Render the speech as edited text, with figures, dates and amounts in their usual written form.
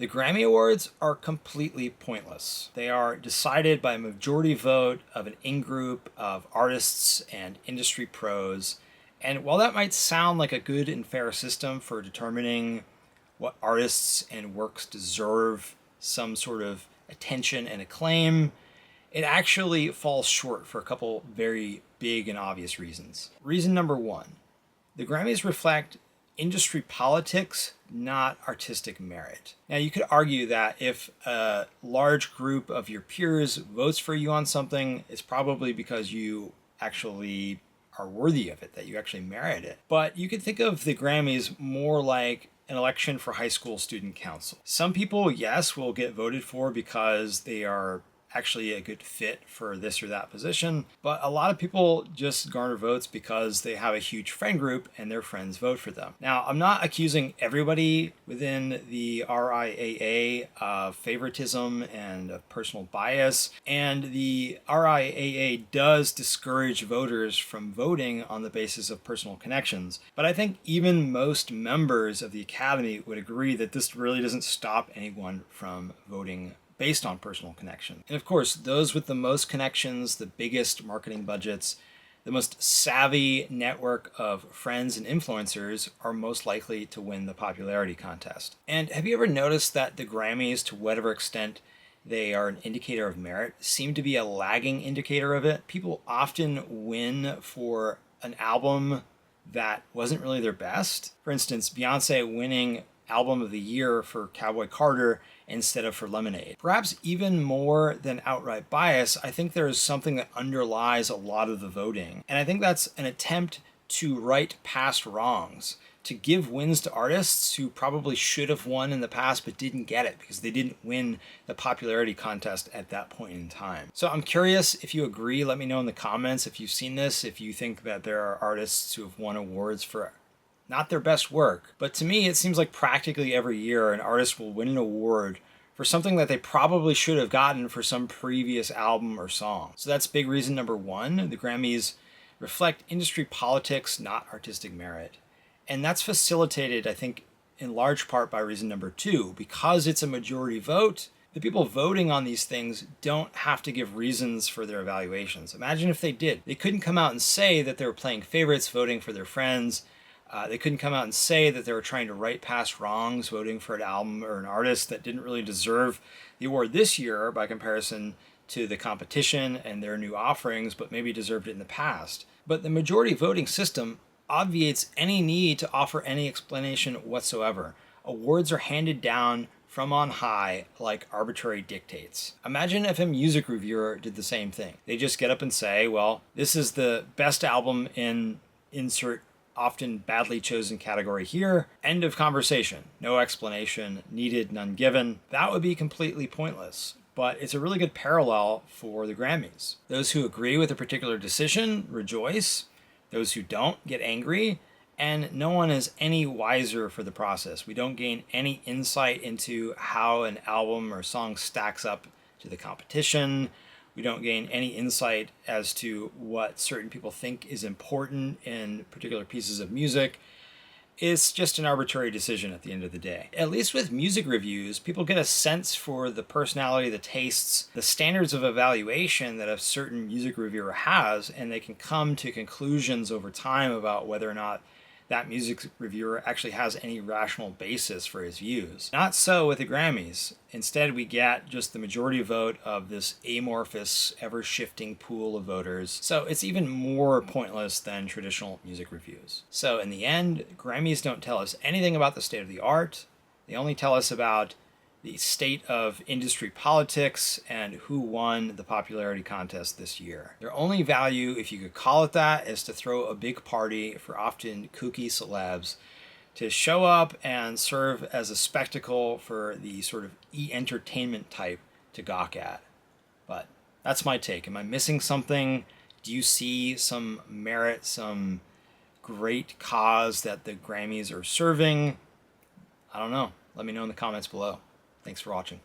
The Grammy Awards are completely pointless. They are decided by a majority vote of an in-group of artists and industry pros. And while that might sound like a good and fair system for determining what artists and works deserve some sort of attention and acclaim, it actually falls short for a couple very big and obvious reasons. Reason number one, the Grammys reflect industry politics, not artistic merit. Now, you could argue that if a large group of your peers votes for you on something, it's probably because you actually are worthy of it, that you actually merit it. But you could think of the Grammys more like an election for high school student council. Some people, yes, will get voted for because they are actually a good fit for this or that position, but a lot of people just garner votes because they have a huge friend group and their friends vote for them. Now, I'm not accusing everybody within the RIAA of favoritism and of personal bias, and the RIAA does discourage voters from voting on the basis of personal connections, but I think even most members of the Academy would agree that this really doesn't stop anyone from voting based on personal connection. And of course, those with the most connections, the biggest marketing budgets, the most savvy network of friends and influencers are most likely to win the popularity contest. And have you ever noticed that the Grammys, to whatever extent they are an indicator of merit, seem to be a lagging indicator of it? People often win for an album that wasn't really their best. For instance, Beyonce winning Album of the Year for Cowboy Carter instead of for Lemonade. Perhaps even more than outright bias, I think there is something that underlies a lot of the voting. And I think that's an attempt to right past wrongs, to give wins to artists who probably should have won in the past but didn't get it because they didn't win the popularity contest at that point in time. So I'm curious if you agree. Let me know in the comments if you've seen this, if you think that there are artists who have won awards for not their best work. But to me, it seems like practically every year an artist will win an award for something that they probably should have gotten for some previous album or song. So that's big reason number one. The Grammys reflect industry politics, not artistic merit. And that's facilitated, I think, in large part by reason number two. Because it's a majority vote, the people voting on these things don't have to give reasons for their evaluations. Imagine if they did. They couldn't come out and say that they were playing favorites, voting for their friends. They couldn't come out and say that they were trying to right past wrongs, voting for an album or an artist that didn't really deserve the award this year by comparison to the competition and their new offerings, but maybe deserved it in the past. But the majority voting system obviates any need to offer any explanation whatsoever. Awards are handed down from on high like arbitrary dictates. Imagine if a music reviewer did the same thing. They just get up and say, well, this is the best album in insert often badly chosen category here. End of conversation. No explanation needed, none given. That would be completely pointless. But it's a really good parallel for the Grammys. Those who agree with a particular decision rejoice. Those who don't get angry. And no one is any wiser for the process. We don't gain any insight into how an album or song stacks up to the competition. We don't gain any insight as to what certain people think is important in particular pieces of music. It's just an arbitrary decision at the end of the day. At least with music reviews, people get a sense for the personality, the tastes, the standards of evaluation that a certain music reviewer has, and they can come to conclusions over time about whether or not that music reviewer actually has any rational basis for his views. Not so with the Grammys. Instead, we get just the majority vote of this amorphous, ever-shifting pool of voters. So it's even more pointless than traditional music reviews. So in the end, Grammys don't tell us anything about the state of the art. They only tell us about the state of industry politics and who won the popularity contest this year. Their only value, if you could call it that, is to throw a big party for often kooky celebs to show up and serve as a spectacle for the sort of e-entertainment type to gawk at. But that's my take. Am I missing something? Do you see some merit, some great cause that the Grammys are serving? I don't know. Let me know in the comments below. Thanks for watching.